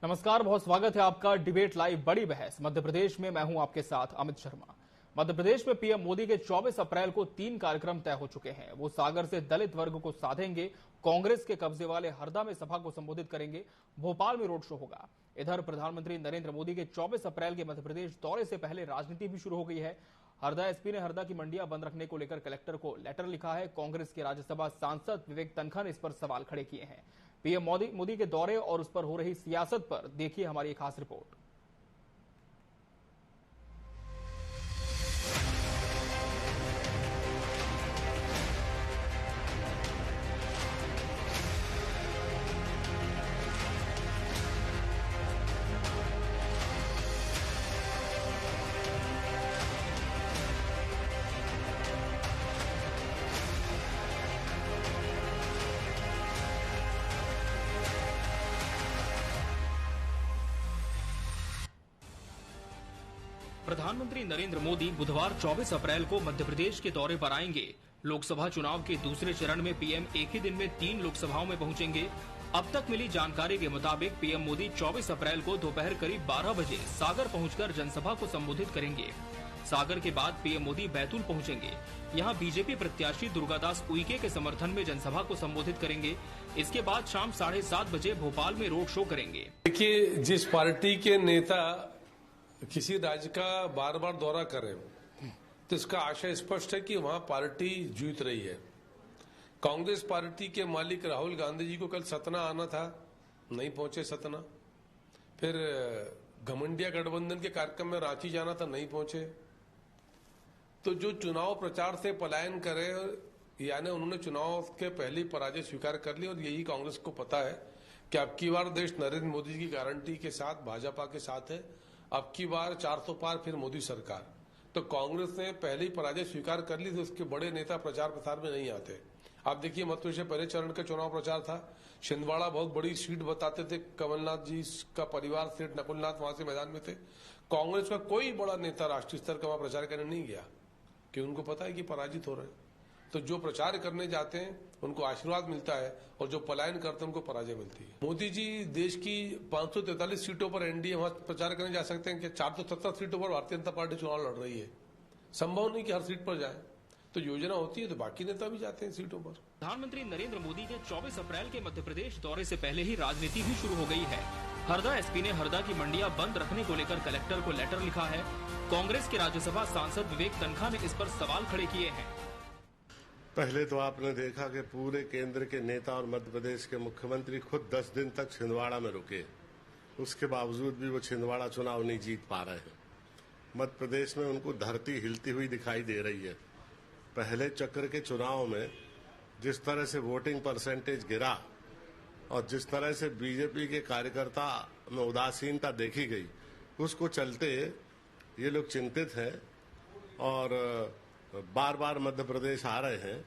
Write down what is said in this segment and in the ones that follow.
नमस्कार, बहुत स्वागत है आपका डिबेट लाइव बड़ी बहस मध्य प्रदेश में। मैं हूं आपके साथ अमित शर्मा। मध्य प्रदेश में पीएम मोदी के 24 अप्रैल को 3 कार्यक्रम तय हो चुके हैं। वो सागर से दलित वर्ग को साधेंगे, कांग्रेस के कब्जे वाले हरदा में सभा को संबोधित करेंगे, भोपाल में रोड शो होगा। इधर प्रधानमंत्री नरेंद्र मोदी के 24 अप्रैल के मध्य प्रदेश दौरे से पहले राजनीति भी शुरू हो गई है। हरदा एसपी ने हरदा की मंडियां बंद रखने को लेकर कलेक्टर को लेटर लिखा है। कांग्रेस के राज्यसभा सांसद विवेक तनखा ने इस पर सवाल खड़े किए हैं। पीएम मोदी के दौरे और उस पर हो रही सियासत पर देखिए हमारी एक खास रिपोर्ट। प्रधानमंत्री नरेंद्र मोदी बुधवार 24 अप्रैल को मध्य प्रदेश के दौरे पर आएंगे। लोकसभा चुनाव के दूसरे चरण में पीएम एक ही दिन में 3 लोकसभाओं में पहुंचेंगे। अब तक मिली जानकारी के मुताबिक पीएम मोदी 24 अप्रैल को दोपहर करीब 12 बजे सागर पहुंचकर जनसभा को संबोधित करेंगे। सागर के बाद पीएम मोदी बैतूल पहुंचेंगे। यहां बीजेपी प्रत्याशी दुर्गादास उइके के समर्थन में जनसभा को संबोधित करेंगे। इसके बाद शाम 7:30 बजे भोपाल में रोड शो करेंगे। देखिए, जिस पार्टी के नेता किसी राज्य का बार बार दौरा करें तो इसका आशय स्पष्ट है कि वहां पार्टी जीत रही है। कांग्रेस पार्टी के मालिक राहुल गांधी जी को कल सतना आना था, नहीं पहुंचे सतना। फिर घमंडिया गठबंधन के कार्यक्रम में रांची जाना था, नहीं पहुंचे। तो जो चुनाव प्रचार से पलायन करे, यानी उन्होंने चुनाव के पहले पराजय स्वीकार कर ली। और यही कांग्रेस को पता है कि अब की बार देश नरेंद्र मोदी की गारंटी के साथ, भाजपा के साथ है। अब की बार 400 पार, फिर मोदी सरकार। तो कांग्रेस ने पहले ही पराजय स्वीकार कर ली, तो उसके बड़े नेता प्रचार प्रसार में नहीं आते। आप देखिए, मध्य प्रदेश पहले चरण का चुनाव प्रचार था। छिंदवाड़ा बहुत बड़ी सीट बताते थे, कमलनाथ जी का परिवार सीट, नकुलनाथ वहां से मैदान में थे। कांग्रेस का कोई बड़ा नेता राष्ट्रीय स्तर का वहां प्रचार करने नहीं गया, कि उनको पता है कि पराजित हो रहे हैं। तो जो प्रचार करने जाते हैं उनको आशीर्वाद मिलता है, और जो पलायन करते हैं उनको पराजय मिलती है। मोदी जी देश की 543 सीटों पर एनडीए वहां प्रचार करने जा सकते हैं कि 470 सीटों पर भारतीय जनता पार्टी चुनाव लड़ रही है। संभव नहीं कि हर सीट पर जाए। तो योजना होती है तो बाकी नेता भी जाते हैं सीटों पर। प्रधानमंत्री नरेंद्र मोदी के 24 अप्रैल के मध्य प्रदेश दौरे से पहले ही राजनीति भी शुरू हो गई है। हरदा एसपी ने हरदा की मंडियां बंद रखने को लेकर कलेक्टर को लेटर लिखा है। कांग्रेस के राज्यसभा सांसद विवेक तनखा ने इस पर सवाल खड़े किए हैं। पहले तो आपने देखा कि पूरे केंद्र के नेता और मध्य प्रदेश के मुख्यमंत्री खुद 10 दिन तक छिंदवाड़ा में रुके, उसके बावजूद भी वो छिंदवाड़ा चुनाव नहीं जीत पा रहे हैं। मध्य प्रदेश में उनको धरती हिलती हुई दिखाई दे रही है। पहले चक्र के चुनाव में जिस तरह से वोटिंग परसेंटेज गिरा और जिस तरह से बीजेपी के कार्यकर्ता में उदासीनता देखी गई, उसको चलते ये लोग चिंतित हैं और बार बार मध्य प्रदेश आ रहे हैं।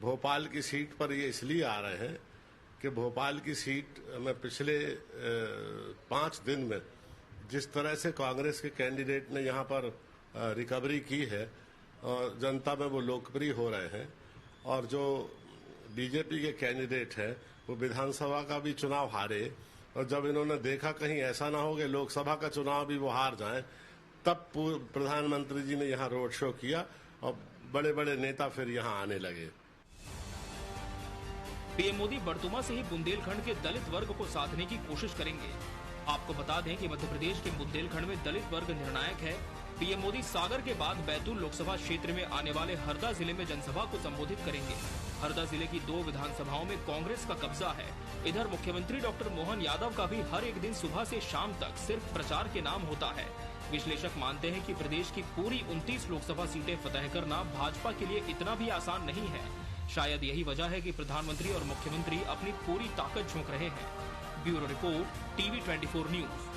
भोपाल की सीट पर ये इसलिए आ रहे हैं कि भोपाल की सीट में पिछले 5 दिन में जिस तरह से कांग्रेस के कैंडिडेट ने यहाँ पर रिकवरी की है और जनता में वो लोकप्रिय हो रहे हैं, और जो बीजेपी के कैंडिडेट हैं वो विधानसभा का भी चुनाव हारे, और जब इन्होंने देखा कहीं ऐसा ना हो कि लोकसभा का चुनाव भी वो हार जाएं, तब प्रधानमंत्री जी ने यहाँ रोड शो किया और बड़े बड़े नेता फिर यहाँ आने लगे। पीएम मोदी बरतुमा से ही बुंदेलखंड के दलित वर्ग को साधने की कोशिश करेंगे। आपको बता दें कि मध्य प्रदेश के बुंदेलखंड में दलित वर्ग निर्णायक है। पीएम मोदी सागर के बाद बैतूल लोकसभा क्षेत्र में आने वाले हरदा जिले में जनसभा को संबोधित करेंगे। हरदा जिले की 2 विधानसभाओं में कांग्रेस का कब्जा है। इधर मुख्यमंत्री डॉक्टर मोहन यादव का भी हर एक दिन सुबह से शाम तक सिर्फ प्रचार के नाम होता है। विश्लेषक मानते हैं कि प्रदेश की पूरी 29 लोकसभा सीटें फतह करना भाजपा के लिए इतना भी आसान नहीं है। शायद यही वजह है कि प्रधानमंत्री और मुख्यमंत्री अपनी पूरी ताकत झोंक रहे हैं। Bureau report, TV 24 news.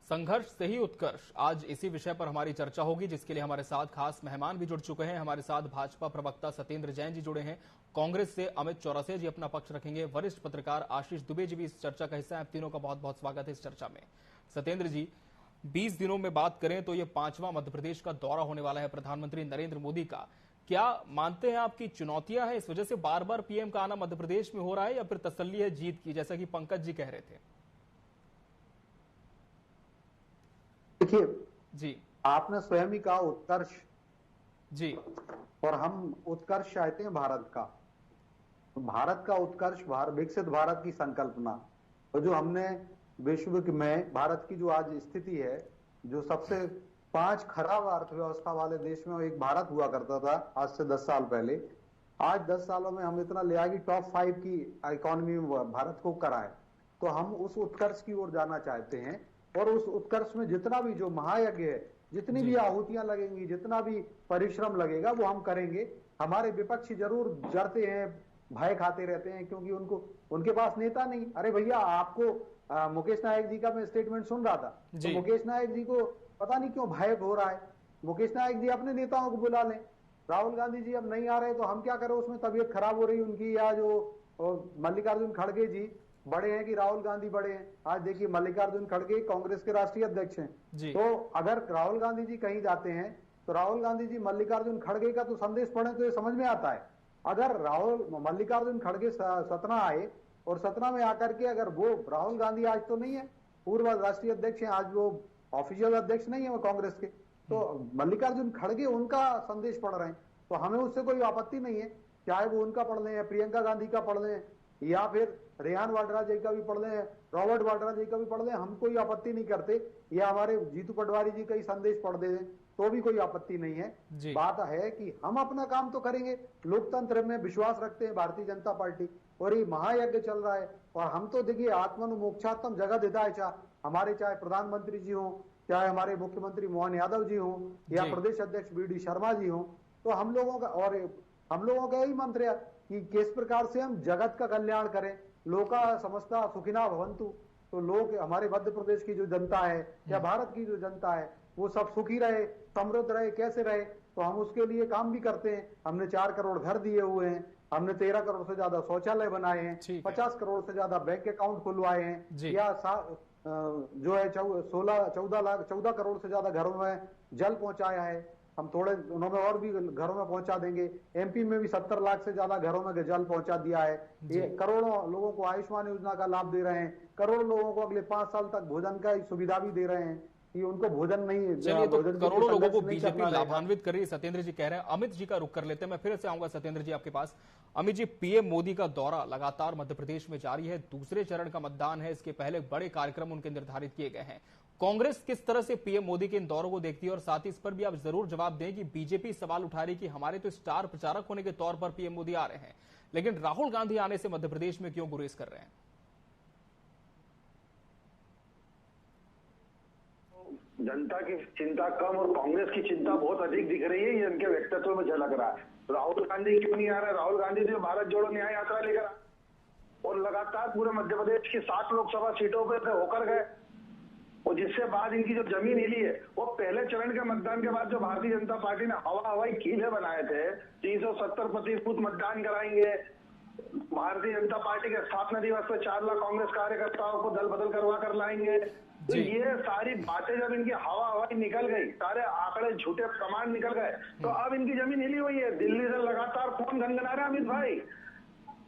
संघर्ष से ही उत्कर्ष, आज इसी विषय पर हमारी चर्चा होगी, जिसके लिए हमारे साथ खास मेहमान भी जुड़ चुके हैं। हमारे साथ भाजपा प्रवक्ता सत्येंद्र जैन जी जुड़े हैं। कांग्रेस से अमित चौरसिया जी अपना पक्ष रखेंगे। वरिष्ठ पत्रकार आशीष दुबे जी भी इस चर्चा का हिस्सा है। आप तीनों का बहुत बहुत स्वागत है इस चर्चा में। सत्येंद्र जी, 20 दिनों में बात करें तो ये 5वां मध्य प्रदेश का दौरा होने वाला है प्रधानमंत्री नरेंद्र मोदी का। क्या मानते हैं आपकी चुनौतियां हैं इस वजह से बार बार पीएम का आना मध्य प्रदेश में हो रहा है, या फिर तसल्ली है जीत की, जैसा कि पंकज जी कह रहे थे? देखिए जी आपने स्वयं ही कहा उत्कर्ष, जी और हम उत्कर्ष चाहते हैं भारत का। भारत का उत्कर्ष, विकसित भारत की संकल्पना, और जो हमने विश्व में भारत की जो आज स्थिति है, जो सबसे 5 खराब अर्थव्यवस्था वाले देश में एक भारत हुआ करता था आज से 10 साल पहले, आज 10 सालों में हम इतना ले आए कि टॉप 5 की इकोनॉमी में भारत को कराए। तो हम उस उत्कर्ष की ओर जाना चाहते हैं, और उस उत्कर्ष में जितना भी जो महायज्ञ है, जितनी भी आहुतियां लगेंगी, जितना भी परिश्रम लगेगा, वो हम करेंगे। हमारे विपक्षी जरूर डरते हैं, भय खाते रहते हैं, क्योंकि उनके पास नेता नहीं। अरे भैया, आपको मुकेश नायक जी का मैं स्टेटमेंट सुन रहा था, तो मुकेश नायक जी को पता नहीं क्यों भय हो रहा है। मुकेश नायक जी अपने नेताओं को बुला लें। राहुल गांधी जी अब नहीं आ रहे तो हम क्या करें, उसमें तबीयत खराब हो रही उनकी, या जो मल्लिकार्जुन खड़गे जी बड़े हैं कि राहुल गांधी बड़े हैं? आज देखिए मल्लिकार्जुन खड़गे कांग्रेस के राष्ट्रीय अध्यक्ष हैं, तो अगर राहुल गांधी जी कहीं जाते हैं तो राहुल गांधी जी मल्लिकार्जुन खड़गे का तो संदेश पढ़े तो ये समझ में आता है। अगर मल्लिकार्जुन खड़गे सतना आए और सतना में आकर के, अगर वो राहुल गांधी आज तो नहीं है, पूर्व राष्ट्रीय अध्यक्ष हैं, आज वो ऑफिशियल अध्यक्ष नहीं है वो कांग्रेस के, तो मल्लिकार्जुन खड़गे उनका संदेश पढ़ रहे हैं, तो हमें उससे कोई आपत्ति नहीं है। चाहे वो उनका पढ़ लें, प्रियंका गांधी का पढ़ लें, या फिर रेहान वाड्रा जी का भी पढ़ लें, रॉबर्ट वाड्रा जी का भी पढ़ लें, हम कोई आपत्ति नहीं करते। या हमारे जीतू पटवारी जी का ही संदेश पढ़ दे तो भी कोई आपत्ति नहीं है। बात है कि हम अपना काम तो करेंगे, लोकतंत्र में विश्वास रखते हैं भारतीय जनता पार्टी, और ये महायज्ञ चल रहा है, और हम तो देखिए आत्मनु मोक्षात्म जगह देता है। चाहे प्रधानमंत्री जी हो, चाहे हमारे मुख्यमंत्री मोहन यादव जी हो, या प्रदेश अध्यक्ष बीडी शर्मा जी हो, तो हम लोगों का यही मंत्र है कि किस प्रकार से हम जगत का कल्याण करें। लोका समस्ता सुखिना भवंतु, तो लोग, हमारे मध्य प्रदेश की जो जनता है या भारत की जो जनता है, वो सब सुखी रहे, समृद्ध रहे, कैसे रहे, तो हम उसके लिए काम भी करते हैं। हमने 4 करोड़ घर दिए हुए हैं, हमने 13 करोड़ से ज्यादा शौचालय बनाए हैं, 50 करोड़ से ज्यादा बैंक अकाउंट खुलवाए हैं, या जो है 14 करोड़ से ज्यादा घरों में जल पहुंचाया है। हम थोड़े दिनों में और भी घरों में पहुंचा देंगे। एमपी में भी 70 लाख से ज्यादा घरों में जल पहुंचा दिया है। ये करोड़ों लोगों को आयुष्मान योजना का लाभ दे रहे हैं, करोड़ों लोगों को अगले 5 साल तक भोजन का सुविधा भी दे रहे हैं कि उनको भोजन नहीं, चलिए तो करोड़ों लोगों को बीजेपी लाभान्वित कर रही है, सत्येंद्र जी कह रहे हैं। अमित जी का रुख कर लेते हैं, मैं फिर से आऊंगा सत्येंद्र जी आपके पास। अमित जी, पीएम मोदी का दौरा लगातार मध्य प्रदेश में जारी है, दूसरे चरण का मतदान है, इसके पहले बड़े कार्यक्रम उनके निर्धारित किए गए हैं। कांग्रेस किस तरह से पीएम मोदी के इन दौरों को देखती है, और साथ ही इस पर भी आप जरूर जवाब दें कि बीजेपी सवाल उठा रही कि हमारे तो स्टार प्रचारक होने के तौर पर पीएम मोदी आ रहे हैं, लेकिन राहुल गांधी आने से मध्य प्रदेश में क्यों गुरेज कर रहे हैं? जनता की चिंता कम और कांग्रेस की चिंता बहुत अधिक दिख रही है, ये इनके व्यक्तित्व में झलक रहा है। राहुल गांधी क्यों नहीं आ रहा है? राहुल गांधी जो भारत जोड़ो न्याय यात्रा लेकर और लगातार पूरे मध्य प्रदेश की 7 लोकसभा सीटों पर होकर गए, और जिससे बाद इनकी जो जमीन हिली है, वो पहले चरण के मतदान के बाद जो भारतीय जनता पार्टी ने हवाई कीले बनाए थे, 370% मतदान कराएंगे, भारतीय जनता पार्टी के स्थापना दिवस पर 4 लाख कांग्रेस कार्यकर्ताओं को दल बदल करवा कर लाएंगे। तो ये सारी बातें जब इनकी हवाई निकल गई, सारे आंकड़े झूठे प्रमाण निकल गए, तो अब इनकी जमीन हिली हुई है। दिल्ली से लगातार फोन गनगना रहे अमित भाई,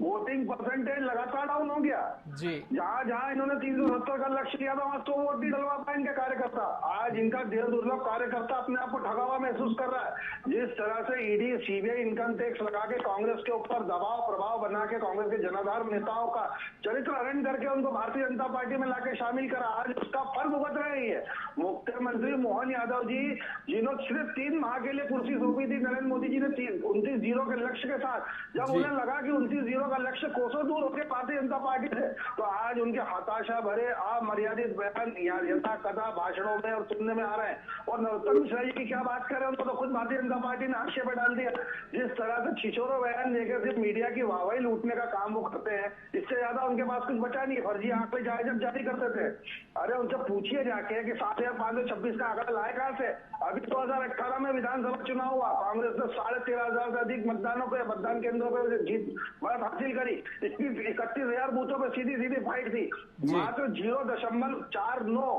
वोटिंग परसेंटेज लगातार डाउन हो गया जी। जहां इन्होंने 370 का लक्ष्य किया था, वहां 100 वोट नहीं डलवा पाए इनके कार्यकर्ता। आज इनका देर दुर्लभ कार्यकर्ता अपने आप को ठगा हुआ महसूस कर रहा है। जिस तरह से ईडी सीबीआई इनकम टैक्स लगा के कांग्रेस के ऊपर दबाव प्रभाव बना के कांग्रेस के जनाधार नेताओं का चरित्र हरण करके उनको भारतीय जनता पार्टी में लाके शामिल करा, आज उसका फल भुगत रही है मुख्यमंत्री मोहन यादव जी, जिन्होंने सिर्फ 3 माह के लिए कुर्सी सौंपी थी नरेंद्र मोदी जी ने 29-0 के लक्ष्य के साथ। जब उन्हें लगा कि 29-0 का लक्ष्य कोसों दूर होकर भारतीय जनता पार्टी से, तो आज उनके हताशा भरे अमर्यादित बयान यथा कथा भाषणों में और सुनने में आ रहे हैं। और नरोत्तम मिश्रा जी की क्या बात करें, उनको तो खुद भारतीय जनता पार्टी ने आक्षेप डाल दिया। जिस तरह से छिछोरो बयान देकर सिर्फ मीडिया की वाहवाही लूटने का काम वो करते हैं, इससे ज्यादा उनके पास कुछ बचा नहीं। फर्जी आंकड़े जब जारी करते थे, अरे उनसे पूछिए जाके कि 7,526 का आंकड़ा लाए कहां से? अभी 2018 में विधानसभा चुनाव हुआ, कांग्रेस ने 13,500 से अधिक मतदान केंद्रों पर जीत बढ़त हासिल करी। 31,000 बूथों पर सीधी फाइट थी, मात्र 0.49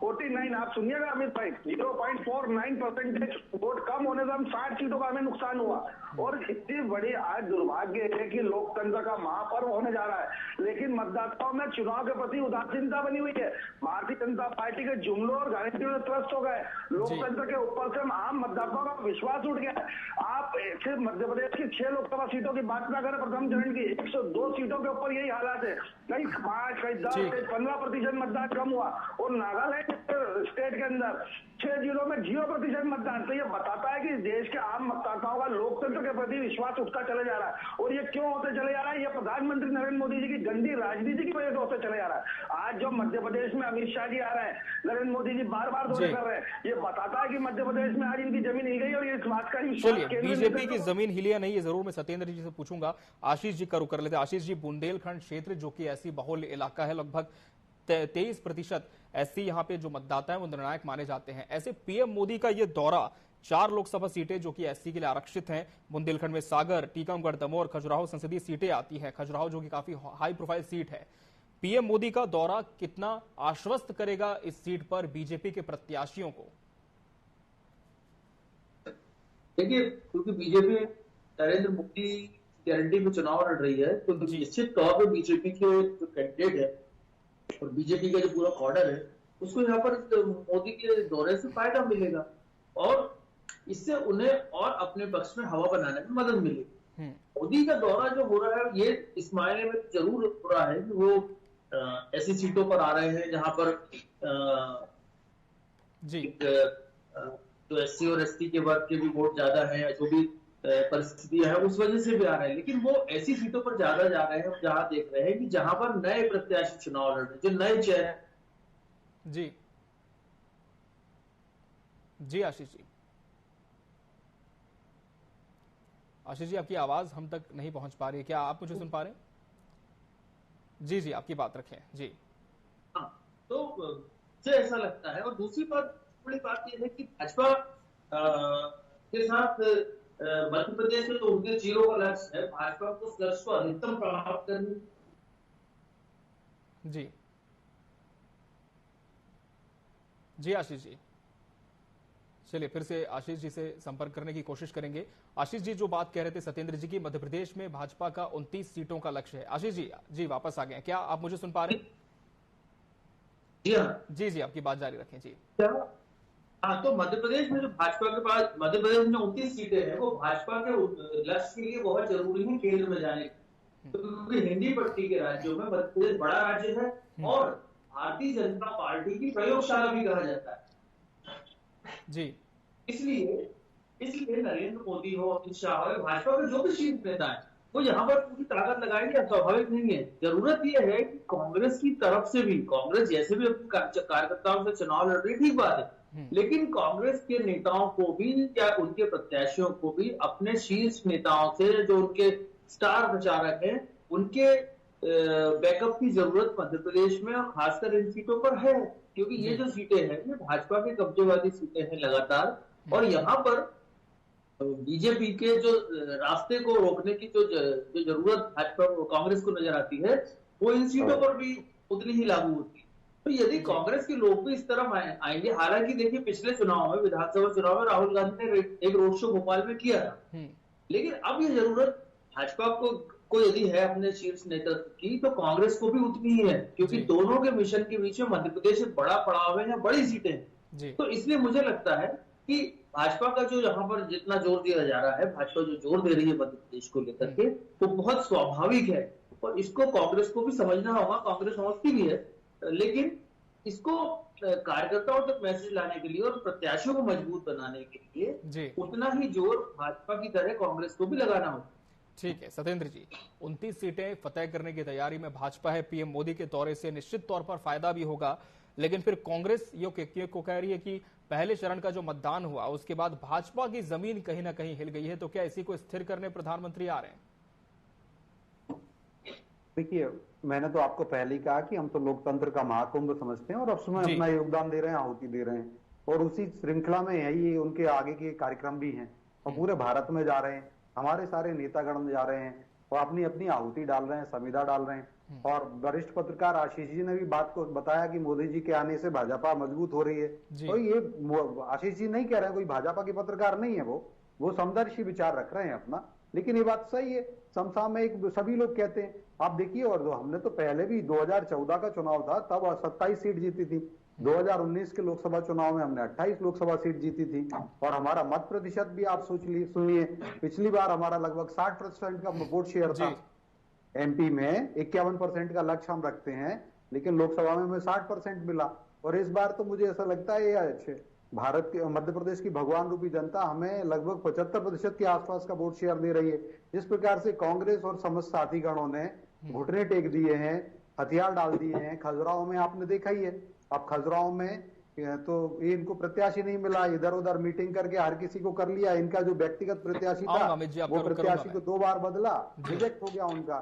49, आप सुनिएगा अमित भाई, 0.49% वोट कम होने से हम 60 सीटों का हमें नुकसान हुआ। और इतनी बड़ी आज दुर्भाग्य है कि लोकतंत्र का महापर्व होने जा रहा है, लेकिन मतदाताओं में चुनाव के प्रति उदासीनता बनी हुई है। भारतीय जनता पार्टी के जुमलों और गारंटियों में त्रस्त हो गए। लोकतंत्र के ऊपर से आम मतदाताओं का विश्वास उठ गया। आप सिर्फ मध्य प्रदेश की 6 लोकसभा सीटों की बात ना करें, प्रथम चरण की 102 सीटों के ऊपर यही हालात है। कहीं 5, कहीं 10, कहीं 15% मतदान कम हुआ, और नागालैंड स्टेट के अंदर 6 जिलों में 0% मतदान। तो ये बताता है कि देश के आम मतदाताओं का लोकतंत्र के प्रति विश्वास उठता चले जा रहा है। और ये क्यों होते चले जा रहा है? ये प्रधानमंत्री नरेंद्र मोदी जी की गंदी राजनीति की वजह से होते चले जा रहा है। आज जो मध्य प्रदेश में अमित शाह जी आ रहे हैं, नरेंद्र मोदी जी बार बार दौरे कर रहे हैं, ये बताता है कि मध्य प्रदेश में आज इनकी जमीन हिल गई और ये इस बात का चलिए, बीजेपी की जमीन हिली या नहीं ये जरूर मैं सत्येंद्र जी से पूछूंगा। आशीष जी का रुख कर लेते हैं। आशीष जी, बुंदेलखंड क्षेत्र जो कि ऐसी बहुल इलाका है, लगभग 23% एससी यहाँ पे जो मतदाता है वो निर्णायक माने जाते हैं। ऐसे पीएम मोदी का ये दौरा, 4 लोकसभा सीटें जो कि एससी के लिए आरक्षित हैं, बुंदेलखंड में सागर, टीकमगढ़, दमोह और खजुराहो संसदीय सीटें आती हैं। खजुराहो जो कि काफी हाई प्रोफाइल सीट है। पीएम मोदी का दौरा कितना आश्वस्त करेगा इस सीट पर बीजेपी के प्रत्याशियों को? देखिए, क्योंकि बीजेपी नरेंद्र मोदी गारंटी में चुनाव लड़ रही है, तो निश्चित तौर पर बीजेपी के जो कैंडिडेट है और बीजेपी का जो पूरा ऑर्डर है, उसको यहाँ पर मोदी के दौरे से फायदा मिलेगा और इससे उन्हें और अपने पक्ष में हवा बनाने में मदद मिलेगी। मोदी का दौरा जो हो रहा है, ये इस मायने में जरूर हो रहा है कि वो ऐसी सीटों पर आ रहे हैं जहां पर जो एससी और एसटी के वर्ग के भी वोट ज्यादा है, जो भी परिस्थितियां है उस वजह से भी आ रहे हैं। लेकिन वो ऐसी सीटों पर ज्यादा जा रहे हैं जहां देख रहे हैं कि जहां पर नए प्रत्याशी चुनाव लड़ रहे हैं, जो नए चेहरे। जी जी आशीष जी, आशीष जी आपकी आवाज हम तक नहीं पहुंच पा रही है, क्या आप मुझे सुन पा रहे हैं? जी जी, आपकी बात रखें जी। हाँ, तो मुझे ऐसा लगता है। और दूसरी बात, बड़ी बात यह है कि भाजपा के साथ मध्य प्रदेश में तो उनके 0 का लक्ष्य है, भाजपा को उस लक्ष्य को अधिकतम प्राप्त करने। जी जी आशीष जी, चलिए फिर से आशीष जी से संपर्क करने की कोशिश करेंगे। आशीष जी जो बात कह रहे थे सत्येंद्र जी की, मध्य प्रदेश में भाजपा का 29 सीटों का लक्ष्य है। आशीष जी जी वापस आ गए, क्या आप मुझे सुन पा रहे हैं? जी जी, आपकी बात जारी रखें जी। हाँ, तो मध्य प्रदेश में जो भाजपा के पास मध्य प्रदेश में 29 सीटें हैं, वो भाजपा के लक्ष्य के लिए बहुत जरूरी है केंद्र में जाने की। क्योंकि हिंदी पट्टी के राज्यों में मध्य प्रदेश बड़ा राज्य है और भारतीय जनता पार्टी की प्रयोगशाला भी कहा जाता है जी। इसलिए नरेंद्र मोदी हो, अमित शाह हो, भाजपा के जो भी शीर्ष नेता है, वो यहाँ पर पूरी ताकत लगाएंगे, स्वाभाविक नहीं है। जरूरत यह है कि कांग्रेस की तरफ से भी, कांग्रेस जैसे भी अपने कार्यकर्ताओं से चुनाव लड़ रही, ठीक बात है, लेकिन कांग्रेस के नेताओं को भी या उनके प्रत्याशियों को भी अपने शीर्ष नेताओं से, जो उनके स्टार प्रचारक हैं, उनके बैकअप की जरूरत मध्य प्रदेश में और खासकर इन सीटों पर है। क्योंकि ये जो सीटें हैं, ये भाजपा के कब्जेवादी सीटें हैं लगातार, और यहाँ पर बीजेपी के जो रास्ते को रोकने की जो जरूरत भाजपा कांग्रेस को नजर आती है, वो इन सीटों पर भी उतनी ही लागू होती है। तो यदि कांग्रेस के लोग भी इस तरफ आएंगे, हालांकि देखिए पिछले चुनाव में, विधानसभा चुनाव में राहुल गांधी ने एक रोड शो भोपाल में किया था, लेकिन अब ये जरूरत भाजपा को यदि है अपने शीर्ष नेतृत्व की, तो कांग्रेस को भी उतनी ही है, क्योंकि दोनों के मिशन के बीच में मध्य प्रदेश एक बड़ा पड़ाव है, बड़ी सीटें हैं। तो इसलिए मुझे लगता है कि भाजपा का जो यहाँ पर जितना जोर दिया जा रहा है, भाजपा जो जोर दे रही है मध्य प्रदेश को लेकर के, वो बहुत स्वाभाविक है और इसको कांग्रेस को भी समझना होगा। कांग्रेस समझती भी है, लेकिन इसको कार्यकर्ताओं तक मैसेज लाने के लिए और प्रत्याशियों को मजबूत बनाने के लिए उतना ही जोर भाजपा की तरह कांग्रेस को भी लगाना होगा। ठीक है सत्येंद्र जी, 29 सीटें फतेह करने की तैयारी में भाजपा है। पीएम मोदी के दौरे से निश्चित तौर पर फायदा भी होगा, लेकिन फिर कांग्रेस ये को कह रही है कि पहले चरण का जो मतदान हुआ उसके बाद भाजपा की जमीन कहीं ना कहीं हिल गई है, तो क्या इसी को स्थिर करने प्रधानमंत्री आ रहे हैं? देखिए, मैंने तो आपको पहले ही कहा कि हम तो लोकतंत्र का महाकुंभ समझते हैं और अब उसमें अपना योगदान दे रहे हैं, आहुति दे रहे हैं, और उसी श्रृंखला में यही उनके आगे के कार्यक्रम भी हैं और पूरे भारत में जा रहे हैं। हमारे सारे नेतागण जा रहे हैं और अपनी अपनी आहुति डाल रहे हैं, संविदा डाल रहे हैं। और वरिष्ठ पत्रकार आशीष जी ने भी बात को बताया कि मोदी जी के आने से भाजपा मजबूत हो रही है। तो ये आशीष जी नहीं कह रहे हैं, कोई भाजपा के पत्रकार नहीं है, वो वो समदर्शी विचार रख रहे हैं अपना। लेकिन ये बात सही है, समसामयिक सभी लोग कहते हैं। आप देखिए, और हमने तो पहले भी 2014 का चुनाव था तब 27 सीट जीती थी, 2019 के लोकसभा चुनाव में हमने 28 लोकसभा सीट जीती थी, और हमारा मत प्रतिशत भी आप सुनिए, पिछली बार हमारा लगभग 60% का वोट शेयर था। एमपी में 51% का लक्ष्य हम रखते हैं, लेकिन लोकसभा में हमें 60% मिला। और इस बार तो मुझे ऐसा लगता है ये भारत के मध्य प्रदेश की भगवान रूपी जनता हमें लगभग 75% के आसपास का वोट शेयर दे रही है। जिस प्रकार से कांग्रेस और समस्त साथीगणों ने घुटने टेक दिए हैं, हथियार डाल दिए हैं, खजुराहो में आपने देखा ही है। अब खजुराहो में तो इनको प्रत्याशी नहीं मिला, इधर उधर मीटिंग करके हर किसी को कर लिया। इनका जो व्यक्तिगत प्रत्याशी था वो प्रत्याशी को 2 बार बदला, रिजेक्ट हो गया उनका।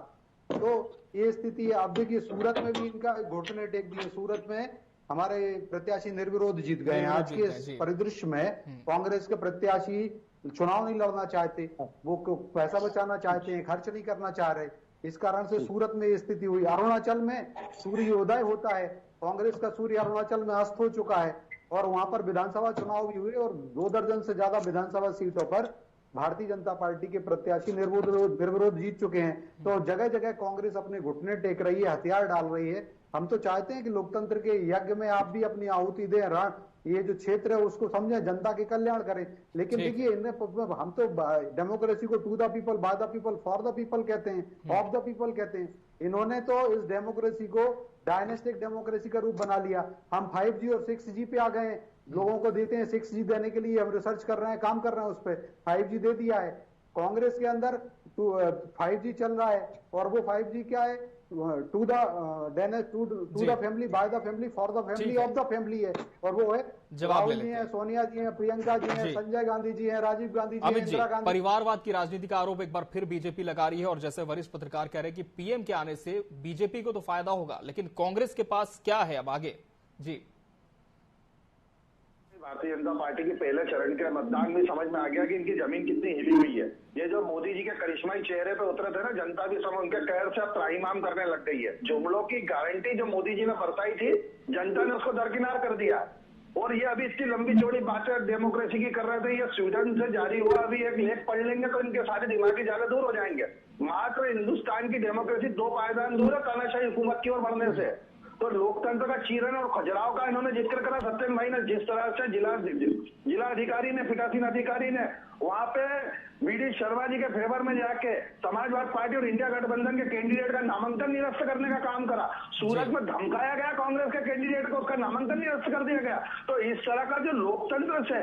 तो ये स्थिति है। अब देखिए सूरत में भी इनका घुटने टेक दिए, सूरत में हमारे प्रत्याशी निर्विरोध जीत गए हैं। आज के परिदृश्य में कांग्रेस के प्रत्याशी चुनाव नहीं लड़ना चाहते, वो पैसा बचाना चाहते हैं, खर्च नहीं करना चाह रहे। इस कारण से सूरत में ये स्थिति हुई। अरुणाचल में सूर्योदय होता है, कांग्रेस का सूर्य अरुणाचल में अस्त हो चुका है, और वहां पर विधानसभा चुनाव भी हुए और 2 दर्जन से ज्यादा विधानसभा सीटों पर भारतीय जनता पार्टी के प्रत्याशी निर्विरोध जीत चुके हैं। तो जगह जगह कांग्रेस अपने घुटने टेक रही है, हथियार डाल रही है। हम तो चाहते हैं कि लोकतंत्र के यज्ञ में आप भी अपनी आहुति दें, ये जो क्षेत्र है उसको समझें, जनता के कल्याण करें। लेकिन देखिए हम तो डेमोक्रेसी को to the people, by the people, for the people कहते हैं, ऑफ द पीपल कहते हैं। इन्होंने तो इस डेमोक्रेसी को डायनेस्टिक डेमोक्रेसी का रूप बना लिया। हम 5G और 6G पे आ गए हैं, लोगों को देते हैं 6G देने के लिए, हम रिसर्च कर रहे हैं, काम कर रहे हैं उस पर। 5G दे दिया है, कांग्रेस के अंदर 5G चल रहा है, और वो 5G क्या है, to the family, by the family, for the family, of the family है। और वो है राहुल जी हैं, सोनिया जी हैं, प्रियंका जी हैं, संजय गांधी जी हैं, राजीव गांधी जी हैं, इंदिरा गांधी। परिवारवाद की राजनीति का आरोप एक बार फिर बीजेपी लगा रही है, और जैसे वरिष्ठ पत्रकार कह रहे हैं कि पीएम के आने से बीजेपी को तो फायदा होगा, लेकिन कांग्रेस के पास क्या है अब आगे? जी, भारतीय जनता पार्टी के पहले चरण के मतदान में समझ में आ गया कि इनकी जमीन कितनी हिली हुई है। ये जो मोदी जी के करिश्माई चेहरे पे उतरे थे ना, जनता भी सब उनके कहर से अब त्राहिमाम करने लग गई है। जुमलों की गारंटी जो मोदी जी ने बरताई थी, जनता ने उसको दरकिनार कर दिया। और ये अभी इतनी लंबी चौड़ी बातें डेमोक्रेसी की कर रहे थे, ये स्वीडन से जारी हुआ अभी एक लेख पढ़ लेंगे तो इनके सारे दिमागी जाले दूर हो जाएंगे। मात्र हिंदुस्तान की डेमोक्रेसी 2 पायदान दूर है तानाशाही हुकूमत की ओर बढ़ने से। तो लोकतंत्र का चीरन और खजुराहो का इन्होंने जिक्र करा सत्येंद्र भाई ने, जिस तरह से जिला अधिकारी ने, पीठासीन अधिकारी ने वहां पे वीडी शर्मा जी के फेवर में जाके समाजवाद पार्टी और इंडिया गठबंधन के कैंडिडेट का नामांकन निरस्त करने का काम करा। सूरत में धमकाया गया कांग्रेस के कैंडिडेट को, उसका नामांकन निरस्त कर दिया गया। तो इस तरह का जो लोकतंत्र से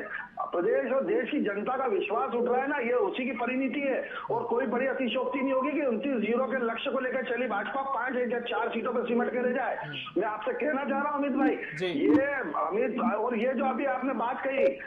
प्रदेश और देश की जनता का विश्वास उठ रहा है ना, ये उसी की परिणति है। और कोई बड़ी अतिशोक्ति नहीं होगी कि 29-0 के लक्ष्य को लेकर चली भाजपा 5 या 4 सीटों पर सिमट के रह जाए। मैं आपसे कहना चाह रहा हूं अमित भाई, ये अमित, और ये जो अभी आपने बात कही,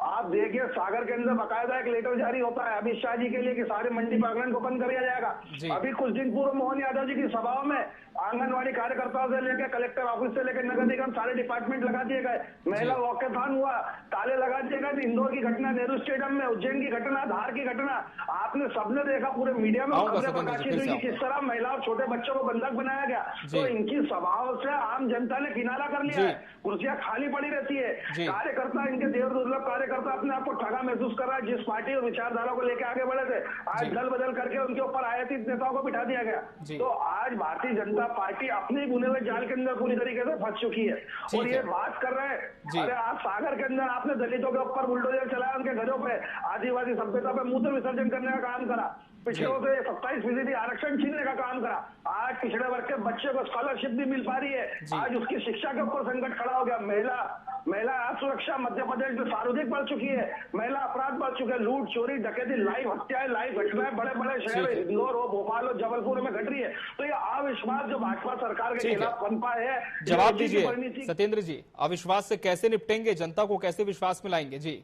आप देखिए सागर के अंदर बकायदा एक लेटर जारी होता है अमित शाह जी के लिए कि सारे मंडी प्रांगण को बंद कर दिया जाएगा। अभी कुछ दिन पूर्व मोहन यादव जी की सभाओं में आंगनवाड़ी कार्यकर्ताओं से लेकर कलेक्टर ऑफिस से लेकर नगर निगम सारे डिपार्टमेंट लगा दिए गए। महिला वॉकेथॉन हुआ, ताले लगा दिए गए। इंदौर की घटना, नेहरू स्टेडियम में, उज्जैन की घटना, धार की घटना, आपने सबने देखा, पूरे मीडिया में खबरें प्रकाशित हुई कि किस तरह महिला और छोटे बच्चों को बंधक बनाया गया। तो इनकी सभाओं से आम जनता ने किनारा कर लिया है, कुर्सियां खाली पड़ी रहती है। कार्यकर्ता, इनके देव दुर्लभ कार्यकर्ता अपने आप को ठगा महसूस कर रहा है। जिस पार्टी और विचारधारा को लेकर आगे बढ़े थे, आज दल बदल करके उनके ऊपर आयातित नेताओं को बिठा दिया गया। तो आज भारतीय जनता पार्टी अपने बुने हुए जाल के अंदर पूरी तरीके से फंस चुकी है। और ये बात कर रहे हैं, अरे आप सागर के अंदर आपने दलितों के ऊपर बुलडोजर चलाया, उनके घरों पे आदिवासी सभ्यता पे मूत्र विसर्जन करने का काम करा, पिछड़ों से 27% आरक्षण छीनने का काम करा। आज पिछड़े वर्ग के बच्चे को स्कॉलरशिप भी मिल पा रही है, आज उसकी शिक्षा के ऊपर संकट खड़ा हो गया। महिला असुरक्षा मध्य प्रदेश में सर्वाधिक बढ़ चुकी है, महिला अपराध बढ़ चुके हैं, लूट, चोरी, डकैती, लाइव हत्याएं, लाइव घटनाएं बड़े बड़े शहर इंदौर हो, भोपाल हो, जबलपुर में घट रही है। तो ये अविश्वास जो भाजपा सरकार के खिलाफ पनपा है, जवाब दीजिए सत्येंद्र जी, अविश्वास से कैसे निपटेंगे, जनता को कैसे विश्वास में लाएंगे? जी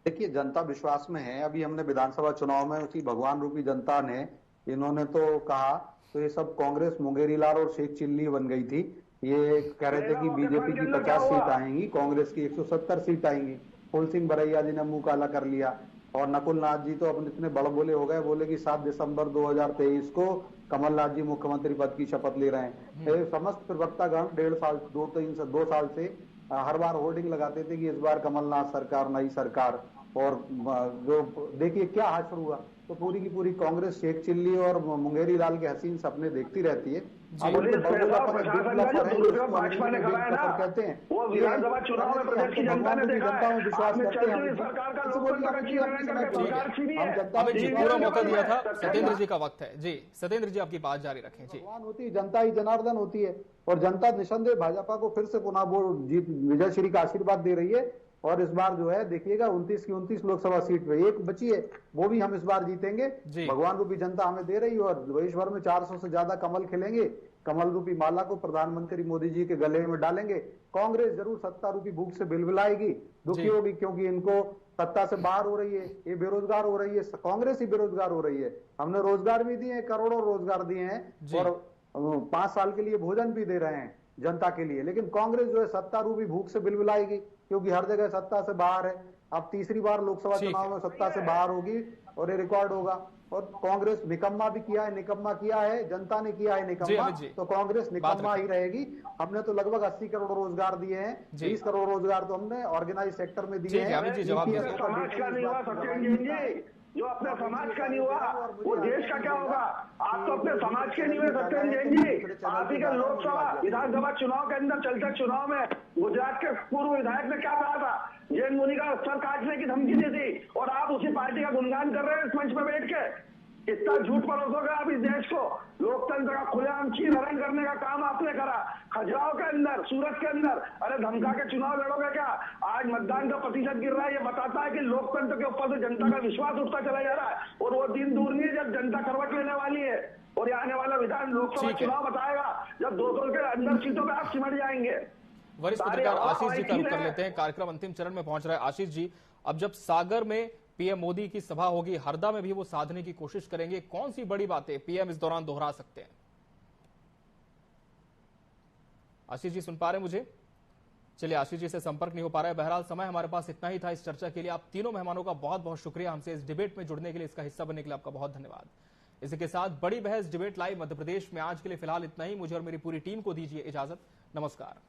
देखिए, जनता विश्वास में है। अभी हमने विधानसभा चुनाव में उसी भगवान रूपी जनता ने, इन्होंने तो कहा, तो ये सब कांग्रेस मुंगेरी लाल और शेख चिल्ली बन गई थी। ये कह रहे थे कि बीजेपी की 50 सीट आएंगी, कांग्रेस की 170 सीट आएंगी। फूल सिंह बरैया जी ने मुंह काला कर लिया, और नकुलनाथ जी तो अपने इतने बड़बोले हो गए, बोले कि 7 दिसंबर 2023 को कमलनाथ जी मुख्यमंत्री पद की शपथ ले रहे हैं। समस्त प्रवक्तागण 2 साल से हर बार होर्डिंग लगाते थे कि इस बार कमलनाथ सरकार, नई सरकार। और जो देखिए क्या हासिल हुआ, तो पूरी की पूरी कांग्रेस शेख चिल्ली और मुंगेरी लाल के हसीन सपने देखती रहती है। भाजपा ने कहा है ना, कहते हैं वो विधानसभा चुनाव में प्रदेश की जनता ने देखा है, विश्वास करते हैं। सरकार का लोकतंत्र की सरकार छीनी है। अमित जी पूरा मौका दिया था, सत्येंद्र जी का वक्त है। जी सत्येंद्र जी आपकी बात जारी रखें। जी भगवान होती है, जनता ही जनार्दन होती है, और जनता निसंदेह भाजपा को फिर से पुनः वो जीत विजय श्री का आशीर्वाद दे रही है। और इस बार जो है देखिएगा 29 की 29 लोकसभा सीट पे एक बची है, वो भी हम इस बार जीतेंगे। भगवान रूपी जनता हमें दे रही है, और देश भर में 400 से ज्यादा कमल खिलेंगे। कमल रूपी माला को प्रधानमंत्री मोदी जी के गले में डालेंगे। कांग्रेस जरूर सत्ता रूपी भूख से बिलबिलाएगी, दुखी होगी, क्योंकि इनको सत्ता से बाहर हो रही है, ये बेरोजगार हो रही है, कांग्रेस ही बेरोजगार हो रही है। हमने रोजगार भी दिए हैं, करोड़ों रोजगार दिए हैं, और 5 साल के लिए भोजन भी दे रहे हैं जनता के लिए। लेकिन कांग्रेस जो है सत्ता रूपी भूख से बिलबिलाएगी, क्योंकि हर जगह सत्ता से बाहर है। अब तीसरी बार लोकसभा चुनाव में सत्ता से बाहर होगी, और ये रिकॉर्ड होगा। और कांग्रेस निकम्मा भी किया है, निकम्मा किया है, जनता ने किया है निकम्मा, तो कांग्रेस निकम्मा ही रहेगी। हमने तो लगभग 80 करोड़ रोजगार दिए हैं, 20 करोड़ रोजगार तो हमने ऑर्गेनाइज सेक्टर में दिए हैं। समाज का नहीं हुआ सत्येंद्र जी, जो अपने समाज का नहीं हुआ वो देश का क्या होगा? आप तो अपने समाज के नहीं हुए सत्येंद्र जी। आप ही के लोकसभा विधानसभा चुनाव के अंदर चलते चुनाव में गुजरात के पूर्व विधायक ने क्या कहा था? जैन मुनि का सर काटने की धमकी दी थी, और आप उसी पार्टी का गुणगान कर रहे हैं इस मंच में बैठ के। इतना झूठ परोसोगे आप इस देश को? लोकतंत्र का खुलेआम छीन हरण करने का काम आपने करा खजुराहो के अंदर, सूरत के अंदर। अरे धमका के चुनाव लड़ोगे क्या? आज मतदान का प्रतिशत गिर रहा है, ये बताता है कि लोकतंत्र के ऊपर से जनता का विश्वास उठता चला जा रहा है। और वो दिन दूर नहीं है जब जनता करवट लेने वाली है, और ये आने वाला विधान लोकसभा चुनाव बताएगा जब 200 के अंदर सीटों पर आप सिमट जाएंगे। वरिष्ठ पत्रकार आशीष जी का रुख कर लेते हैं। कार्यक्रम अंतिम चरण में पहुंच रहा है। आशीष जी, अब जब सागर में पीएम मोदी की सभा होगी, हरदा में भी वो साधने की कोशिश करेंगे, कौन सी बड़ी बातें पीएम इस दौरान दोहरा सकते हैं? आशीष जी सुन पा रहे हैं मुझे? चलिए, आशीष जी से संपर्क नहीं हो पा रहा है। बहरहाल समय हमारे पास इतना ही था इस चर्चा के लिए। आप तीनों मेहमानों का बहुत बहुत शुक्रिया, हमसे इस डिबेट में जुड़ने के लिए, इसका हिस्सा बनने के लिए आपका बहुत धन्यवाद। इसी के साथ बड़ी बहस डिबेट लाइव मध्य प्रदेश में आज के लिए फिलहाल इतना ही। मुझे और मेरी पूरी टीम को दीजिए इजाजत। नमस्कार।